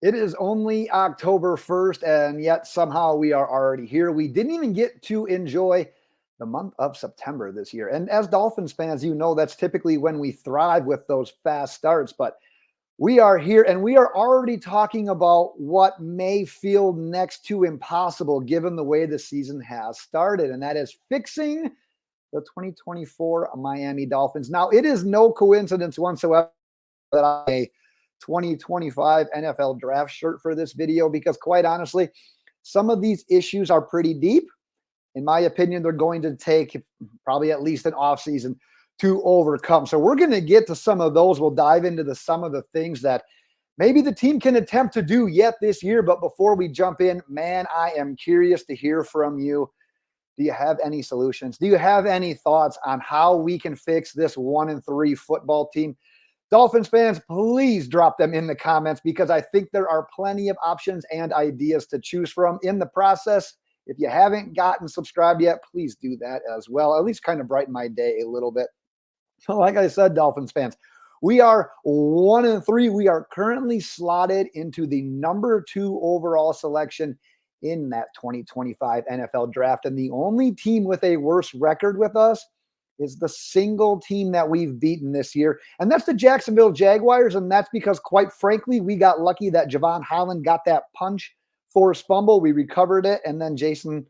It is only October 1st, and yet somehow we are already here. We didn't even get to enjoy the month of September this year. And as Dolphins fans, you know that's typically when we thrive with those fast starts. But we are here, and we are already talking about what may feel next to impossible given the way the season has started, and that is fixing the 2024 Miami Dolphins. Now, it is no coincidence whatsoever that I 2025 NFL draft shirt for this video, because quite honestly, some of these issues are pretty deep. In my opinion, they're going to take probably at least an offseason to overcome. So we're going to get to some of those. We'll dive into some of the things that maybe the team can attempt to do yet this year. But before we jump in, man, I am curious to hear from you. Do you have any solutions? Do you have any thoughts on how we can fix this 1-3 football team? Dolphins fans, please drop them in the comments, because I think there are plenty of options and ideas to choose from in the process. If you haven't gotten subscribed yet, please do that as well. At least kind of brighten my day a little bit. So like I said, Dolphins fans, we are 1-3. We are currently slotted into the number 2 overall selection in that 2025 NFL draft. And the only team with a worse record with us is the single team that we've beaten this year. And that's the Jacksonville Jaguars. And that's because, quite frankly, we got lucky that Javon Holland got that punch forced fumble. We recovered it. And then Jason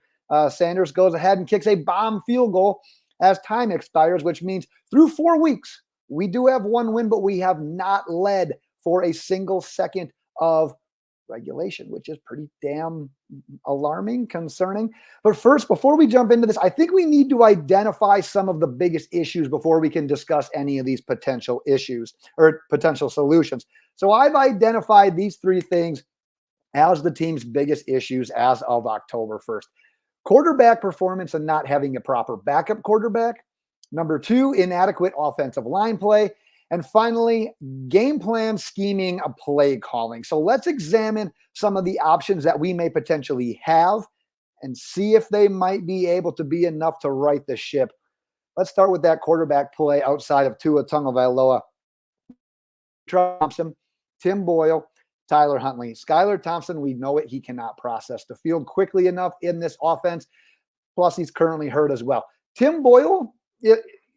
Sanders goes ahead and kicks a bomb field goal as time expires, which means through 4 weeks, we do have one win, but we have not led for a single second of regulation, which is pretty damn alarming, concerning. But first, before we jump into this, I think we need to identify some of the biggest issues before we can discuss any of these potential issues or potential solutions. So I've identified these 3 things as the team's biggest issues as of October 1st. Quarterback performance and not having a proper backup quarterback. Number 2, inadequate offensive line play. And finally, game plan scheming, a play calling. So let's examine some of the options that we may potentially have and see if they might be able to be enough to right the ship. Let's start with that quarterback play outside of Tua Tagovailoa. Thompson, Tim Boyle, Tyler Huntley. Skylar Thompson, we know it. He cannot process the field quickly enough in this offense. Plus, he's currently hurt as well. Tim Boyle,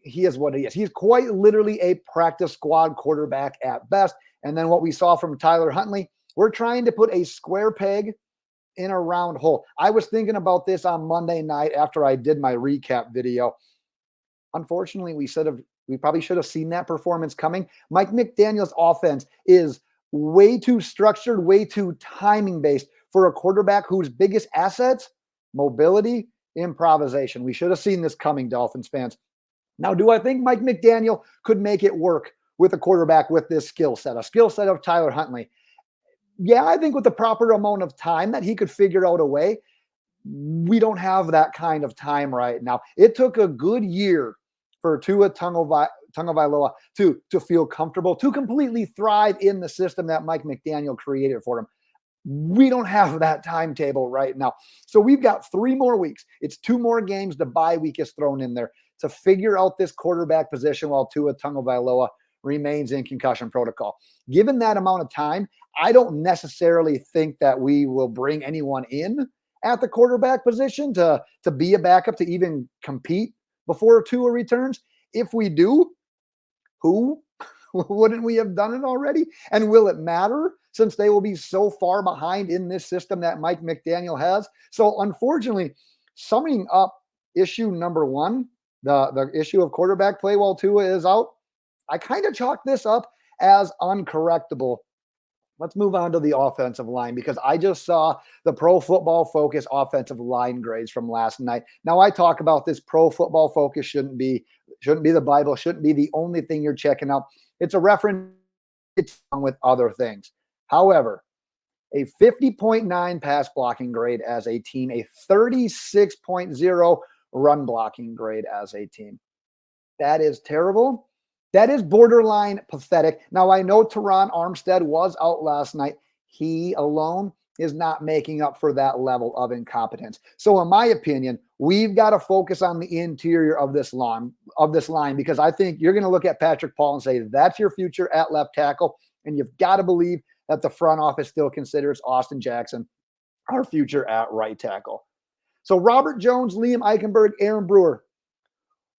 he is what he is. He's quite literally a practice squad quarterback at best. And then what we saw from Tyler Huntley, we're trying to put a square peg in a round hole. I was thinking about this on Monday night after I did my recap video. Unfortunately, we probably should have seen that performance coming. Mike McDaniel's offense is way too structured, way too timing based for a quarterback whose biggest assets, mobility, improvisation. We should have seen this coming, Dolphins fans. Now, do I think Mike McDaniel could make it work with a quarterback with this skill set, a skill set of Tyler Huntley? Yeah, I think with the proper amount of time that he could figure out a way. We don't have that kind of time right now. It took a good year for Tua Tagovailoa to feel comfortable, to completely thrive in the system that Mike McDaniel created for him. We don't have that timetable right now. So we've got 3 more weeks. It's 2 more games. The bye week is thrown in there to figure out this quarterback position while Tua Tagovailoa remains in concussion protocol. Given that amount of time, I don't necessarily think that we will bring anyone in at the quarterback position to be a backup, to even compete before Tua returns. If we do, who? Wouldn't we have done it already? And will it matter since they will be so far behind in this system that Mike McDaniel has? So unfortunately, summing up issue number 1, the issue of quarterback play while Tua is out, I kind of chalk this up as uncorrectable. Let's move on to the offensive line, because I just saw the Pro Football Focus offensive line grades from last night. Now, I talk about this. Pro Football Focus shouldn't be the Bible, shouldn't be the only thing you're checking out. It's a reference. It's wrong with other things. However, a 50.9 pass blocking grade as a team, a 36.0 run blocking grade as a team. That is terrible. That is borderline pathetic. Now, I know Teron Armstead was out last night. He alone is not making up for that level of incompetence. So in my opinion, we've got to focus on the interior of this line, because I think you're going to look at Patrick Paul and say, that's your future at left tackle. And you've got to believe that the front office still considers Austin Jackson our future at right tackle. So Robert Jones, Liam Eichenberg, Aaron Brewer.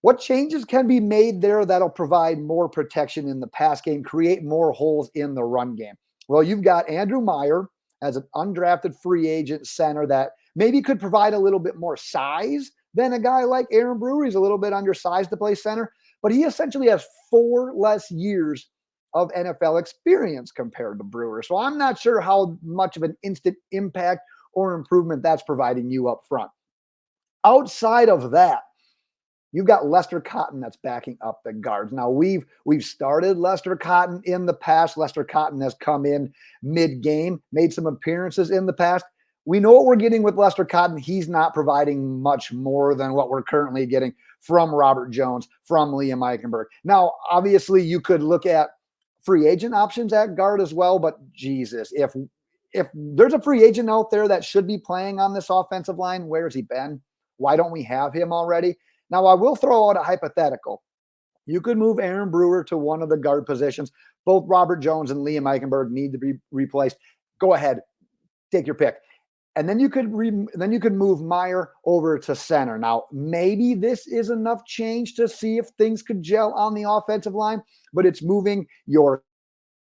What changes can be made there that'll provide more protection in the pass game, create more holes in the run game? Well, you've got Andrew Meyer as an undrafted free agent center that maybe could provide a little bit more size than a guy like Aaron Brewer. He's a little bit undersized to play center, but he essentially has 4 less years of NFL experience compared to Brewer. So I'm not sure how much of an instant impact or improvement that's providing you up front. Outside of that, you've got Lester Cotton that's backing up the guards. Now, we've started Lester Cotton in the past. Lester Cotton has come in mid-game, made some appearances in the past. We know what we're getting with Lester Cotton. He's not providing much more than what we're currently getting from Robert Jones, from Liam Eichenberg. Now, obviously, you could look at free agent options at guard as well, but Jesus, if there's a free agent out there that should be playing on this offensive line, where has he been? Why don't we have him already? Now, I will throw out a hypothetical. You could move Aaron Brewer to one of the guard positions. Both Robert Jones and Liam Eichenberg need to be replaced. Go ahead, take your pick. And then you could move Meyer over to center. Now, maybe this is enough change to see if things could gel on the offensive line, but it's moving your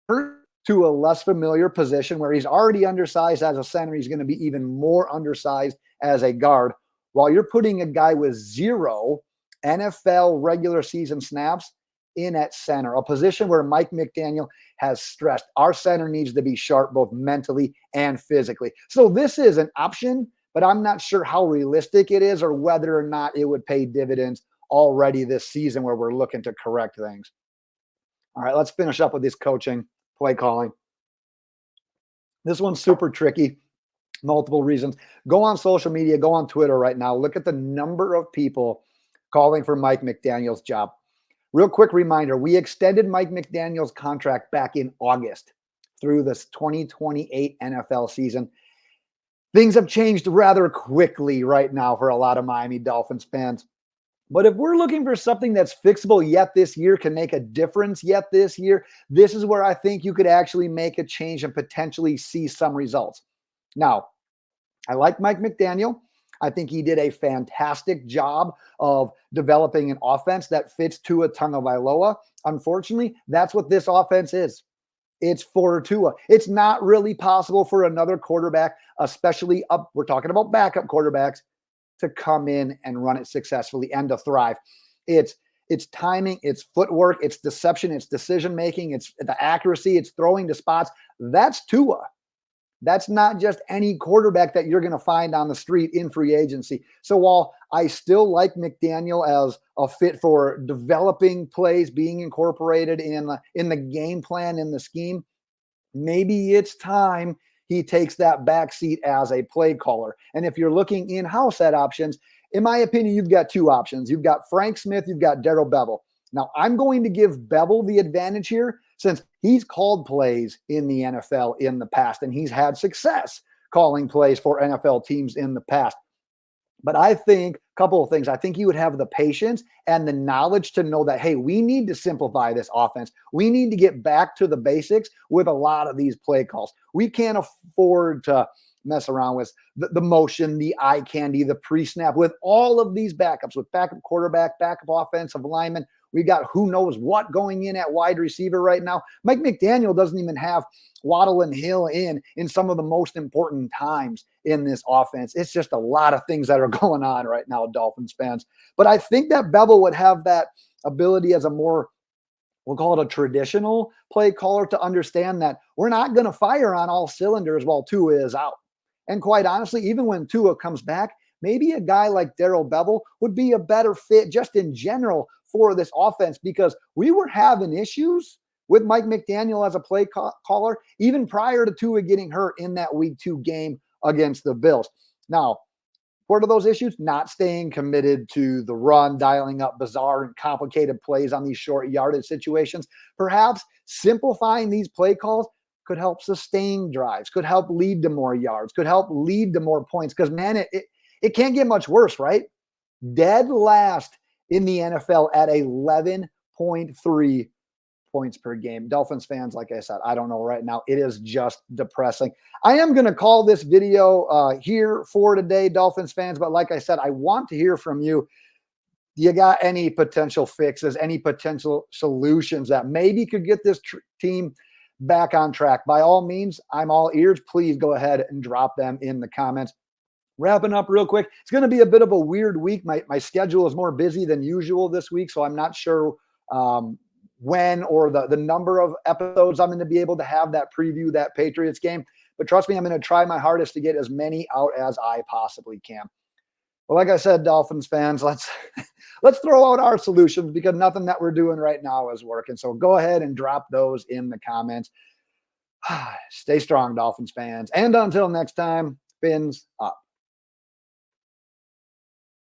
to a less familiar position where he's already undersized as a center. He's going to be even more undersized as a guard, while you're putting a guy with 0 NFL regular season snaps in at center, a position where Mike McDaniel has stressed our center needs to be sharp both mentally and physically. So this is an option, but I'm not sure how realistic it is or whether or not it would pay dividends already this season where we're looking to correct things. All right, let's finish up with this coaching, play calling. This one's super tricky. Multiple reasons. Go on social media, go on Twitter right now. Look at the number of people calling for Mike McDaniel's job. Real quick reminder, we extended Mike McDaniel's contract back in August through this 2028 NFL season. Things have changed rather quickly right now for a lot of Miami Dolphins fans. But if we're looking for something that's fixable yet this year, can make a difference yet this year, this is where I think you could actually make a change and potentially see some results. Now, I like Mike McDaniel. I think he did a fantastic job of developing an offense that fits Tua Tagovailoa. Unfortunately, that's what this offense is. It's for Tua. It's not really possible for another quarterback, especially we're talking about backup quarterbacks, to come in and run it successfully and to thrive. It's timing, it's footwork, it's deception, it's decision-making, it's the accuracy, it's throwing to spots. That's Tua. That's not just any quarterback that you're going to find on the street in free agency. So while I still like McDaniel as a fit for developing plays, being incorporated in the game plan, in the scheme, maybe it's time he takes that backseat as a play caller. And if you're looking in-house at options, in my opinion, you've got 2 options. You've got Frank Smith, you've got Darrell Bevell. Now, I'm going to give Bevell the advantage here since he's called plays in the NFL in the past, and he's had success calling plays for NFL teams in the past. But I think a couple of things. I think he would have the patience and the knowledge to know that, hey, we need to simplify this offense. We need to get back to the basics with a lot of these play calls. We can't afford to mess around with the motion, the eye candy, the pre-snap, with all of these backups, with backup quarterback, backup offensive lineman. We got who knows what going in at wide receiver right now. Mike McDaniel doesn't even have Waddle and Hill in some of the most important times in this offense. It's just a lot of things that are going on right now, Dolphins fans. But I think that Bevell would have that ability as a more, we'll call it a traditional play caller, to understand that we're not going to fire on all cylinders while Tua is out. And quite honestly, even when Tua comes back, maybe a guy like Darrell Bevell would be a better fit just in general for this offense, because we were having issues with Mike McDaniel as a play caller even prior to Tua getting hurt in that week 2 game against the Bills. Now, what are those issues? Not staying committed to the run, dialing up bizarre and complicated plays on these short yardage situations. Perhaps simplifying these play calls could help sustain drives, could help lead to more yards, could help lead to more points. Because, man, it can't get much worse, right? Dead last in the NFL at 11.3 points per game. Dolphins fans, like I said, I don't know right now. It is just depressing. I am going to call this video here for today, Dolphins fans. But like I said, I want to hear from you. Do you got any potential fixes, any potential solutions that maybe could get this team back on track? By all means, I'm all ears. Please go ahead and drop them in the comments. Wrapping up real quick, it's going to be a bit of a weird week. My schedule is more busy than usual this week, so I'm not sure when or the number of episodes I'm going to be able to have that preview that Patriots game. But trust me, I'm going to try my hardest to get as many out as I possibly can. Well, like I said, Dolphins fans, let's throw out our solutions, because nothing that we're doing right now is working. So go ahead and drop those in the comments. Stay strong, Dolphins fans. And until next time, fins up.